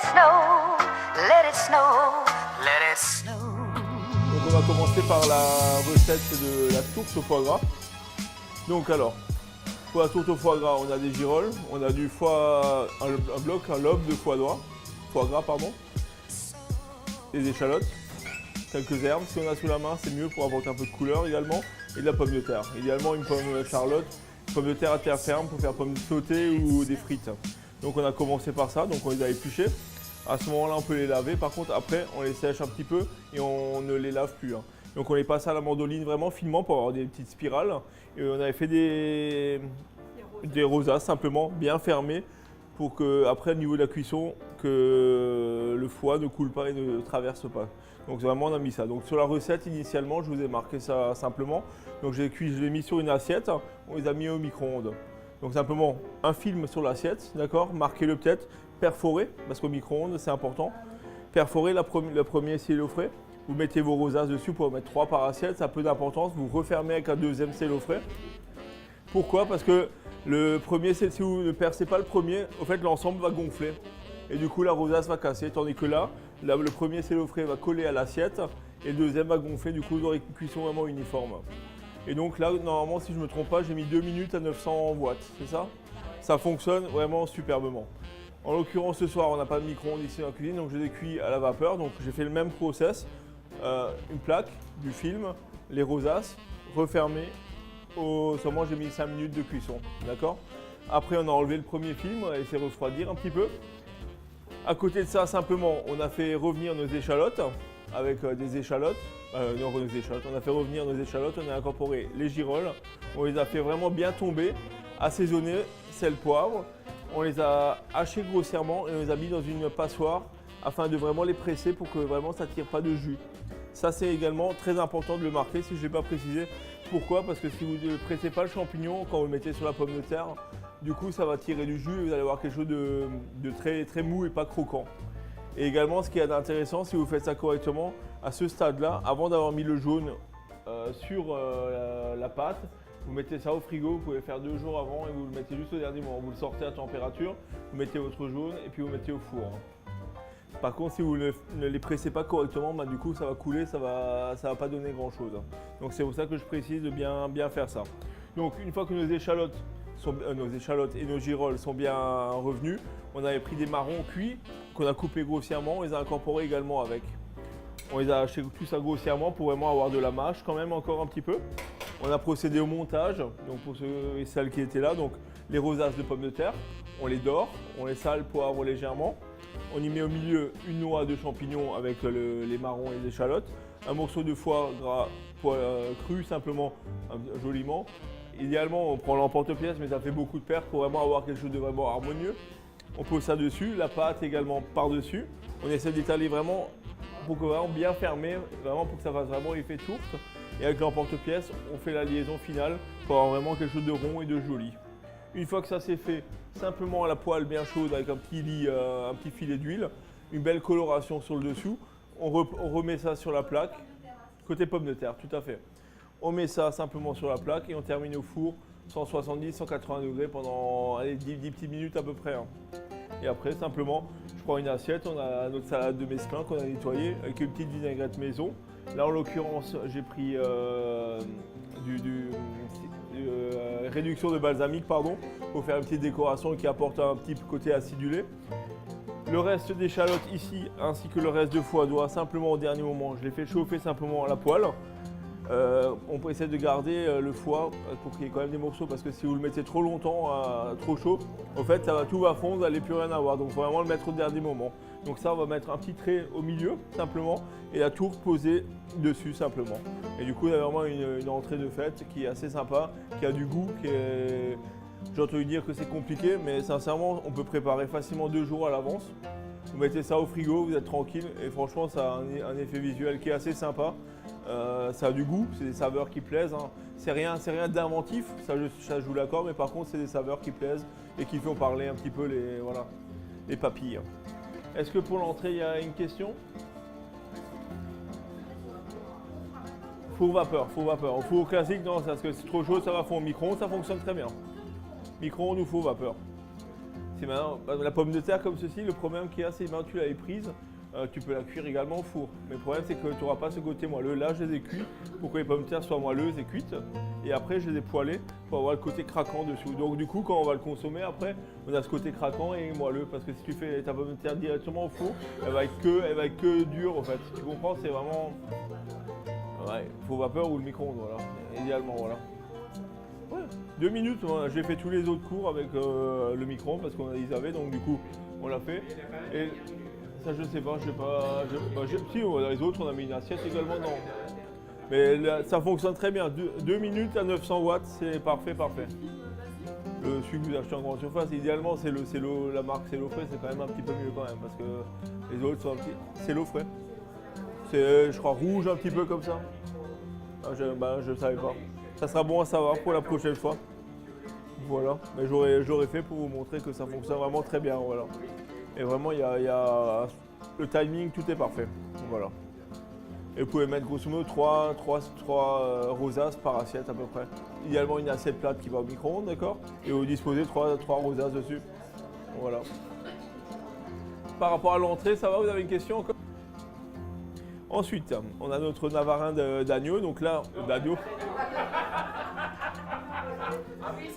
snow, let it snow, let it snow. Donc on va commencer par la recette de la tourte au foie gras. Donc alors, pour la tourte au foie gras, on a des girolles, on a du foie, un lobe de foie gras, des échalotes, quelques herbes. Si on a sous la main, c'est mieux pour apporter un peu de couleur également, et de la pomme de terre. Idéalement une pomme charlotte, une pomme de terre à terre ferme pour faire pommes sautées ou des frites. Donc on a commencé par ça, donc on les a épluchés. À ce moment-là, on peut les laver. Par contre, après, on les sèche un petit peu et on ne les lave plus. Donc on les passe à la mandoline vraiment finement pour avoir des petites spirales. Et on avait fait des rosaces simplement bien fermées pour que, après, au niveau de la cuisson, que le foie ne coule pas et ne traverse pas. Donc vraiment, on a mis ça. Donc sur la recette, initialement, je vous ai marqué ça simplement. Donc je l'ai mis sur une assiette, on les a mis au micro-ondes. Donc simplement un film sur l'assiette, d'accord, marquez-le peut-être, perforé, parce qu'au micro-ondes c'est important. Perforé, le premier cello frais, vous mettez vos rosaces dessus pour en mettre 3 par assiette, ça a peu d'importance, vous refermez avec un deuxième cello frais. Pourquoi? Parce que le premier, si vous ne percez pas le premier, au fait l'ensemble va gonfler. Et du coup la rosace va casser, tandis que là, le premier cello frais va coller à l'assiette et le deuxième va gonfler, du coup vous aurez une cuisson vraiment uniforme. Et donc là, normalement, si je ne me trompe pas, j'ai mis 2 minutes à 900 watts, c'est ça? Ça fonctionne vraiment superbement. En l'occurrence, ce soir, on n'a pas de micro-ondes ici dans la cuisine, donc je les cuis à la vapeur. Donc j'ai fait le même process, une plaque, du film, les rosaces, refermées. Seulement, j'ai mis 5 minutes de cuisson, d'accord? Après, on a enlevé le premier film, on a laissé refroidir un petit peu. À côté de ça, simplement, on a fait revenir nos échalotes avec des échalotes. On a fait revenir nos échalotes, on a incorporé les girolles, on les a fait vraiment bien tomber, assaisonner, sel, poivre. On les a hachés grossièrement et on les a mis dans une passoire afin de vraiment les presser pour que vraiment ça ne tire pas de jus. Ça c'est également très important de le marquer si je ne l'ai pas précisé. Pourquoi? Parce que si vous ne pressez pas le champignon quand vous le mettez sur la pomme de terre, du coup ça va tirer du jus et vous allez avoir quelque chose de très, très mou et pas croquant. Et également, ce qui est intéressant, si vous faites ça correctement, à ce stade-là, avant d'avoir mis le jaune sur la pâte, vous mettez ça au frigo, vous pouvez faire 2 jours avant et vous le mettez juste au dernier moment. Vous le sortez à température, vous mettez votre jaune et puis vous mettez au four. Par contre, si vous ne les pressez pas correctement, du coup ça va couler, ça va pas donner grand-chose. Donc c'est pour ça que je précise de bien faire ça. Donc une fois que nos échalotes et nos girolles sont bien revenus, on avait pris des marrons cuits qu'on a coupés grossièrement, on les a incorporés également avec. On les a hachés tout ça grossièrement pour vraiment avoir de la mâche quand même encore un petit peu. On a procédé au montage, donc pour ceux et celles qui étaient là, donc les rosaces de pommes de terre, on les dore, on les sale, poivre légèrement. On y met au milieu une noix de champignons avec les marrons et les échalotes, un morceau de foie gras cru simplement, joliment. Idéalement, on prend l'emporte-pièce, mais ça fait beaucoup de pertes pour vraiment avoir quelque chose de vraiment harmonieux. On pose ça dessus, la pâte également par-dessus. On essaie d'étaler vraiment pour que vraiment bien fermé, vraiment pour que ça fasse vraiment effet tourte. Et avec l'emporte-pièce, on fait la liaison finale pour avoir vraiment quelque chose de rond et de joli. Une fois que ça c'est fait, simplement à la poêle bien chaude avec un petit filet d'huile, une belle coloration sur le dessous, on remet ça sur la plaque, côté pomme de terre, tout à fait. On met ça simplement sur la plaque et on termine au four 170-180 degrés pendant 10 petites minutes à peu près. Et après, simplement, je prends une assiette, on a notre salade de mesclun qu'on a nettoyée avec une petite vinaigrette maison. Là, en l'occurrence, j'ai pris réduction de balsamique, pour faire une petite décoration qui apporte un petit côté acidulé. Le reste d'échalotes ici, ainsi que le reste de foie doit simplement au dernier moment, je l'ai fait chauffer simplement à la poêle. On essaie de garder le foie pour qu'il y ait quand même des morceaux parce que si vous le mettez trop longtemps, trop chaud, en fait tout va fondre, vous n'allez plus rien avoir. Donc il faut vraiment le mettre au dernier moment. Donc ça, on va mettre un petit trait au milieu simplement et la tourte posée dessus simplement. Et du coup, il y a vraiment une entrée de fête qui est assez sympa, qui a du goût, j'ai entendu dire que c'est compliqué, mais sincèrement, on peut préparer facilement 2 jours à l'avance. Vous mettez ça au frigo, vous êtes tranquille et franchement, ça a un effet visuel qui est assez sympa. Ça a du goût, c'est des saveurs qui plaisent. C'est rien d'inventif, ça je vous l'accorde, mais par contre, c'est des saveurs qui plaisent et qui font parler un petit peu les papilles. Est-ce que pour l'entrée, il y a une question? Four vapeur. Au four classique, non, parce que c'est trop chaud, ça va fondre. Micro-ondes, ça fonctionne très bien. Micro-ondes ou four vapeur. C'est maintenant, la pomme de terre comme ceci, le problème qu'il y a, c'est que maintenant tu l'avais prise, tu peux la cuire également au four. Mais le problème, c'est que tu n'auras pas ce côté moelleux. Là, je les ai cuits pour que les pommes de terre soient moelleuses et cuites. Et après, je les ai poêlées pour avoir le côté craquant dessous. Donc du coup, quand on va le consommer, après, on a ce côté craquant et moelleux. Parce que si tu fais ta pomme de terre directement au four, elle va être que dure en fait. Tu comprends, c'est vraiment... Ouais, faux vapeur ou le micro-ondes, voilà. Idéalement, voilà. Ouais, 2 minutes, hein. J'ai fait tous les autres cours avec le micro-ondes parce qu'ils avaient, donc du coup, on l'a fait. Et ça, je sais pas, si, dans les autres, on a mis une assiette également, non. Mais là, ça fonctionne très bien. 2 minutes à 900 watts, c'est parfait, parfait. Celui que vous achetez en grande surface, idéalement, c'est la marque C'est l'eau frais, c'est quand même un petit peu mieux quand même parce que les autres sont un petit... C'est l'eau frais. C'est, je crois, rouge un petit peu comme ça. Ah, je savais pas. Ça sera bon à savoir pour la prochaine fois. Voilà, mais j'aurais fait pour vous montrer que ça fonctionne vraiment très bien. Voilà. Et vraiment, il y a le timing, tout est parfait. Voilà. Et vous pouvez mettre grosso modo 3 rosaces par assiette à peu près. Idéalement une assiette plate qui va au micro-ondes, d'accord? Et vous disposez 3 rosaces dessus. Voilà. Par rapport à l'entrée, ça va, vous avez une question encore? Ensuite, on a notre navarin d'agneau, donc là, d'agneau.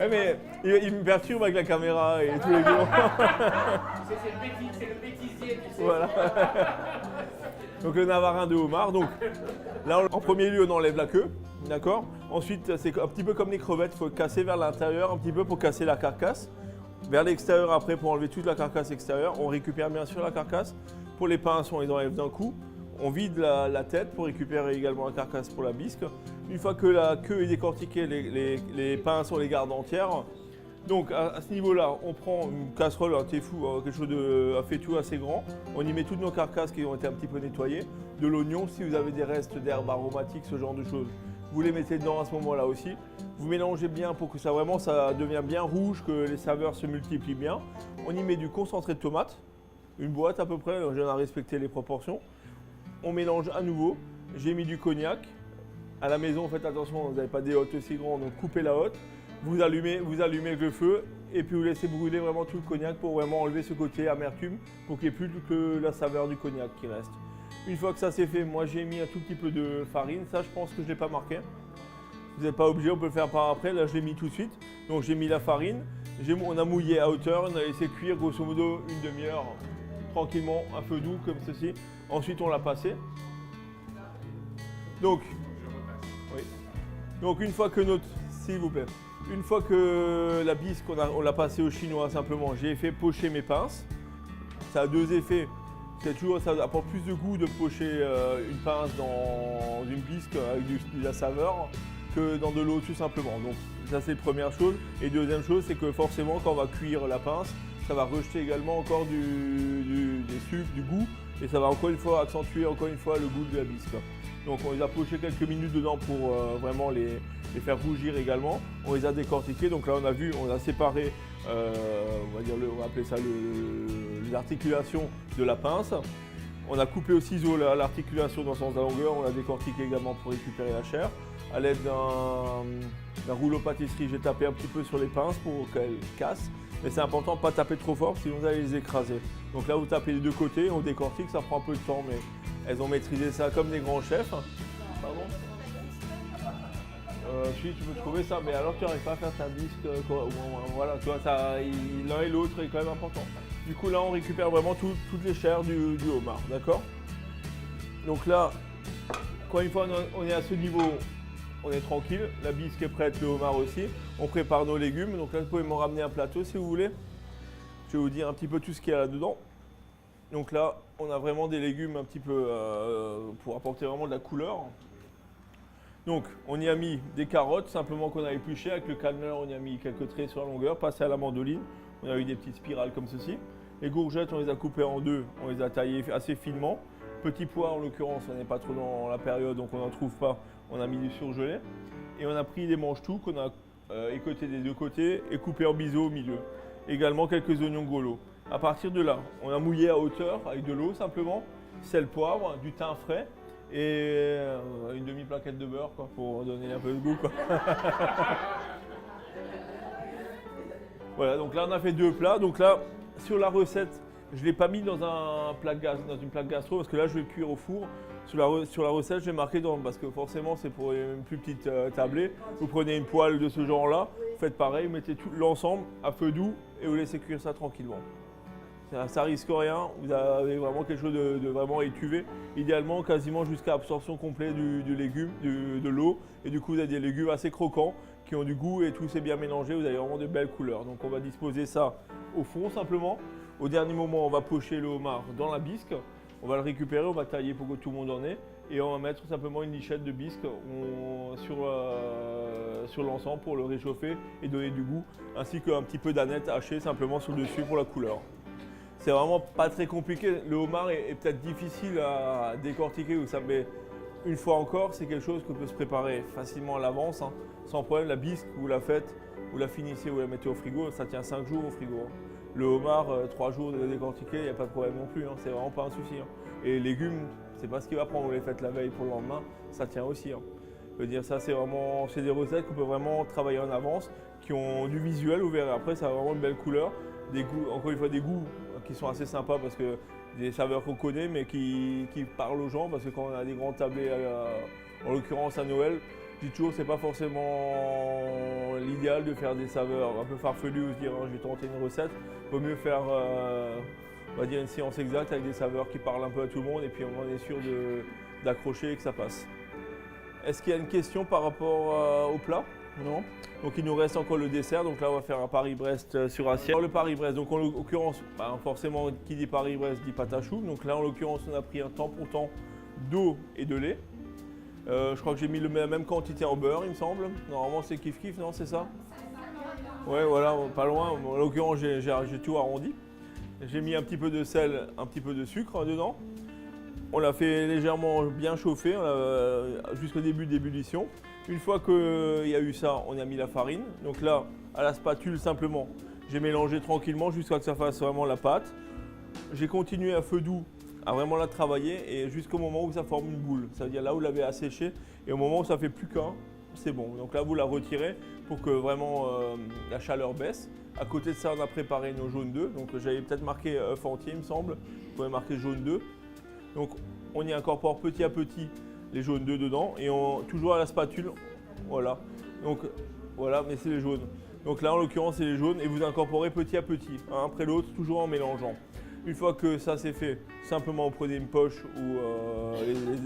Ouais, mais il me perturbe avec la caméra et tous les jours. C'est le bêtisier, tu sais. Voilà. Donc le navarin de homard. Donc là, en premier lieu, on enlève la queue, d'accord? Ensuite, c'est un petit peu comme les crevettes, il faut casser vers l'intérieur un petit peu pour casser la carcasse. Vers l'extérieur après pour enlever toute la carcasse extérieure. On récupère bien sûr la carcasse. Pour les pinces, on les enlève d'un coup. On vide la tête pour récupérer également la carcasse pour la bisque. Une fois que la queue est décortiquée, les pinces, on les garde entières. Donc à ce niveau-là, on prend une casserole, un téfou, quelque chose un faitout assez grand. On y met toutes nos carcasses qui ont été un petit peu nettoyées. De l'oignon, si vous avez des restes d'herbes aromatiques, ce genre de choses, vous les mettez dedans à ce moment-là aussi. Vous mélangez bien pour que ça devienne bien rouge, que les saveurs se multiplient bien. On y met du concentré de tomate, une boîte à peu près, j'en ai respecté les proportions. On mélange à nouveau. J'ai mis du cognac. À la maison, faites attention, vous n'avez pas des hottes aussi grandes, donc coupez la hotte. Vous allumez avec le feu et puis vous laissez brûler vraiment tout le cognac pour vraiment enlever ce côté amertume pour qu'il n'y ait plus que la saveur du cognac qui reste. Une fois que ça c'est fait, moi j'ai mis un tout petit peu de farine. Ça, je pense que je ne l'ai pas marqué. Vous n'êtes pas obligé, on peut le faire par après. Là, je l'ai mis tout de suite. Donc j'ai mis la farine. On a mouillé à hauteur, on a laissé cuire grosso modo une demi-heure tranquillement, un feu doux comme ceci. Ensuite, on l'a passé. Donc, oui. Donc une fois que s'il vous plaît, une fois que la bisque, on l'a passée au chinois simplement, j'ai fait pocher mes pinces. Ça a 2 effets. Ça apporte plus de goût de pocher une pince dans une bisque avec de la saveur que dans de l'eau tout simplement. Donc ça c'est la première chose. Et deuxième chose, c'est que forcément quand on va cuire la pince, ça va rejeter également encore des sucres, du goût. Et ça va encore une fois accentuer le goût de la bisque. Donc on les a pochés quelques minutes dedans pour vraiment les faire rougir également. On les a décortiqués. Donc là on a séparé, on va appeler ça l'articulation de la pince. On a coupé au ciseau l'articulation dans le sens de la longueur. On l'a décortiqué également pour récupérer la chair. À l'aide d'un rouleau pâtisserie, j'ai tapé un petit peu sur les pinces pour qu'elles cassent. Mais c'est important de ne pas taper trop fort, sinon vous allez les écraser. Donc là, vous tapez les 2 côtés, on décortique, ça prend un peu de temps, mais elles ont maîtrisé ça comme des grands chefs. Pardon? Si tu peux trouver ça, mais alors tu n'arrives pas à faire ta bisque, voilà, tu vois, l'un et l'autre est quand même important. Du coup, là, on récupère vraiment toutes les chairs du homard, d'accord? Donc là, quand une fois on est à ce niveau, on est tranquille, la bisque est prête, le homard aussi. On prépare nos légumes, donc là vous pouvez m'en ramener un plateau si vous voulez. Je vais vous dire un petit peu tout ce qu'il y a là-dedans. Donc là, on a vraiment des légumes un petit peu pour apporter vraiment de la couleur. Donc on y a mis des carottes, simplement qu'on a épluchées. Avec le canneleur, on y a mis quelques traits sur la longueur, passé à la mandoline. On a eu des petites spirales comme ceci. Les courgettes, on les a coupées en 2, on les a taillées assez finement. Petits pois, en l'occurrence, on n'est pas trop dans la période, donc on n'en trouve pas. On a mis du surgelé. Et on a pris des mange-tout qu'on a écotés des 2 côtés et coupés en biseau au milieu. Également quelques oignons grelots. À partir de là, on a mouillé à hauteur avec de l'eau simplement, sel, poivre, du thym frais et une demi-plaquette de beurre pour donner un peu de goût. Voilà, donc là on a fait 2 plats. Donc là, sur la recette, je ne l'ai pas mis dans dans une plaque gastro parce que là je vais le cuire au four. Sur la recette, je l'ai marqué parce que forcément c'est pour une plus petite tablée. Vous prenez une poêle de ce genre-là, vous faites pareil, vous mettez tout l'ensemble à feu doux et vous laissez cuire ça tranquillement. Ça risque rien, vous avez vraiment quelque chose de vraiment étuvé. Idéalement, quasiment jusqu'à absorption complète du légume, de l'eau. Et du coup, vous avez des légumes assez croquants qui ont du goût et tout s'est bien mélangé. Vous avez vraiment de belles couleurs. Donc, on va disposer ça au fond simplement. Au dernier moment, on va pocher le homard dans la bisque. On va le récupérer, on va tailler pour que tout le monde en ait. Et on va mettre simplement une lichette de bisque sur l'ensemble pour le réchauffer et donner du goût. Ainsi qu'un petit peu d'aneth hachée simplement sur le dessus pour la couleur. C'est vraiment pas très compliqué. Le homard est peut-être difficile à décortiquer, mais une fois encore, c'est quelque chose que peut se préparer facilement à l'avance, hein, sans problème. La bisque, vous la faites, vous la finissez, vous la mettez au frigo, ça tient 5 jours au frigo. Hein. Le homard, 3 jours de décortiquer, il n'y a pas de problème non plus, hein, c'est vraiment pas un souci. Hein. Et les légumes, c'est pas ce qu'il va prendre, vous les faites la veille pour le lendemain, ça tient aussi. Hein. Je veux dire, ça c'est des recettes qu'on peut vraiment travailler en avance, qui ont du visuel, vous verrez après, ça a vraiment une belle couleur. Des goûts, encore une fois, des goûts qui sont assez sympas parce que des saveurs qu'on connaît mais qui parlent aux gens parce que quand on a des grands tablés, en l'occurrence à Noël, je dis toujours c'est pas forcément l'idéal de faire des saveurs un peu farfelues ou se dire hein, je vais tenter une recette. Il vaut mieux faire on va dire une séance exacte avec des saveurs qui parlent un peu à tout le monde et puis on est sûr d'accrocher et que ça passe. Est-ce qu'il y a une question par rapport au plat? Non. Donc il nous reste encore le dessert, donc là on va faire un Paris-Brest sur assiette. Alors, le Paris-Brest, donc en l'occurrence, forcément qui dit Paris-Brest dit pâte à choux. Donc là en l'occurrence on a pris un temps pour temps d'eau et de lait. Je crois que j'ai mis la même quantité en beurre il me semble. Normalement c'est kiff-kiff, non c'est ça? Ouais voilà, pas loin. En l'occurrence j'ai tout arrondi. J'ai mis un petit peu de sel, un petit peu de sucre dedans. On l'a fait légèrement bien chauffer jusqu'au début d'ébullition. Une fois qu'il y a eu ça, on a mis la farine. Donc là, à la spatule simplement, j'ai mélangé tranquillement jusqu'à ce que ça fasse vraiment la pâte. J'ai continué à feu doux à vraiment la travailler et jusqu'au moment où ça forme une boule. Ça veut dire là où vous l'avez asséché et au moment où ça fait plus qu'un, c'est bon. Donc là, vous la retirez pour que vraiment la chaleur baisse. À côté de ça, on a préparé nos jaunes d'œufs. Donc j'avais peut-être marqué œuf entier, il me semble. Vous pouvez marquer jaune d'œuf. Donc on y incorpore petit à petit les jaunes d'œufs dedans et toujours à la spatule, voilà. Donc voilà, mais c'est les jaunes. Donc là en l'occurrence c'est les jaunes et vous incorporez petit à petit, un après l'autre, toujours en mélangeant. Une fois que ça c'est fait, simplement vous prenez une poche ou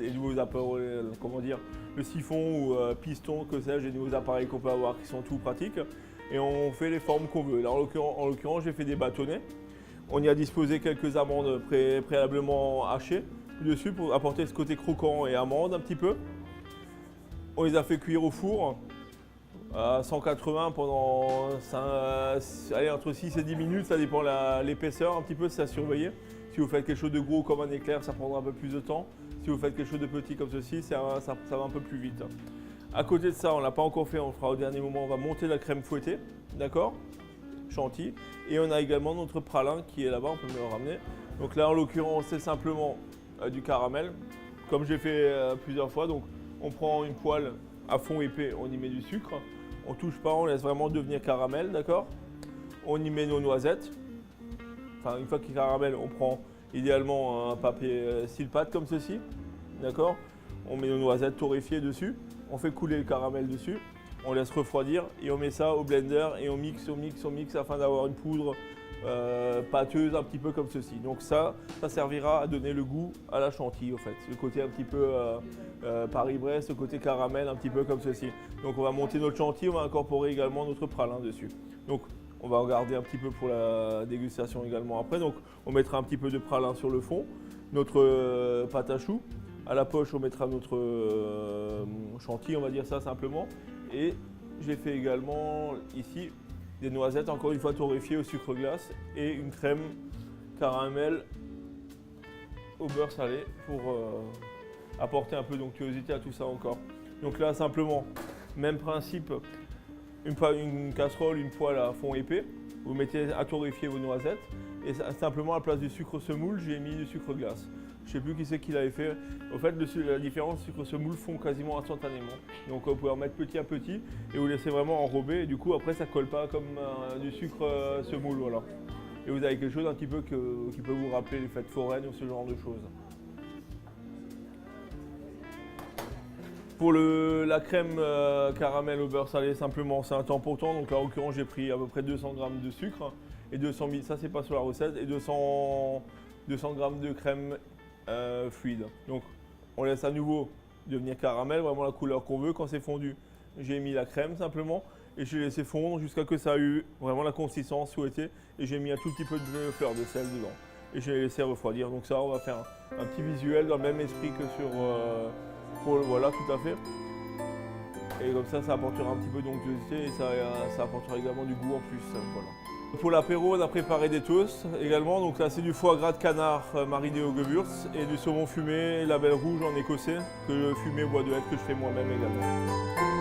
les nouveaux appareils, comment dire, le siphon ou piston, que sais-je, les nouveaux appareils qu'on peut avoir qui sont tout pratiques et on fait les formes qu'on veut. Là en l'occurrence j'ai fait des bâtonnets. On y a disposé quelques amandes préalablement hachées dessus pour apporter ce côté croquant et amande un petit peu. On les a fait cuire au four à 180 pendant entre 6 et 10 minutes, ça dépend l'épaisseur un petit peu, c'est à surveiller. Si vous faites quelque chose de gros comme un éclair, ça prendra un peu plus de temps. Si vous faites quelque chose de petit comme ceci, ça va un peu plus vite. À côté de ça, on ne l'a pas encore fait, on le fera au dernier moment, on va monter la crème fouettée, d'accord? Chantilly. Et on a également notre pralin qui est là-bas, on peut me le ramener. Donc là en l'occurrence c'est simplement du caramel, comme j'ai fait plusieurs fois. Donc on prend une poêle à fond épais, on y met du sucre, on touche pas, on laisse vraiment devenir caramel, d'accord? On y met nos noisettes. Enfin une fois qu'il caramel, on prend idéalement un papier style pâte comme ceci, d'accord? On met nos noisettes torréfiées dessus, on fait couler le caramel dessus. On laisse refroidir et on met ça au blender et on mixe afin d'avoir une poudre pâteuse un petit peu comme ceci. Donc ça servira à donner le goût à la chantilly au fait. Le côté un petit peu Paris-Brest, le côté caramel un petit peu comme ceci. Donc on va monter notre chantilly, on va incorporer également notre pralin dessus. Donc on va en garder un petit peu pour la dégustation également après. Donc on mettra un petit peu de pralin sur le fond, notre pâte à choux. À la poche on mettra notre chantilly, on va dire ça simplement. Et j'ai fait également ici des noisettes, encore une fois torréfiées au sucre glace et une crème caramel au beurre salé pour apporter un peu d'onctuosité à tout ça encore. Donc là simplement, même principe, une casserole, une poêle à fond épais, vous mettez à torréfier vos noisettes Et simplement à la place du sucre semoule, j'ai mis du sucre glace. Je ne sais plus qui c'est qui l'avait fait. Au fait, la différence, sucre semoule fond quasiment instantanément. Donc vous pouvez en mettre petit à petit et vous laissez vraiment enrober. Et du coup, après, ça ne colle pas comme du sucre semoule. Voilà. Et vous avez quelque chose un petit peu qui peut vous rappeler les fêtes foraines ou ce genre de choses. Pour la crème caramel au beurre salé, simplement, c'est un temps pour temps. Donc là, en l'occurrence, j'ai pris à peu près 200 g de sucre et 200 000, ça c'est pas sur la recette, et 200 g de crème fluide. Donc on laisse à nouveau devenir caramel, vraiment la couleur qu'on veut. Quand c'est fondu, j'ai mis la crème simplement et j'ai laissé fondre jusqu'à ce que ça a eu vraiment la consistance souhaitée. Et j'ai mis un tout petit peu de fleur de sel dedans. Et j'ai laissé refroidir. Donc ça, on va faire un petit visuel dans le même esprit que sur... voilà, tout à fait. Et comme ça apportera un petit peu d'onctuosité et ça apportera également du goût en plus. Voilà. Pour l'apéro, on a préparé des toasts également. Donc là, c'est du foie gras de canard mariné au Gewürz et du saumon fumé label rouge en écossais, que je fumé au bois de hêtre, que je fais moi-même également.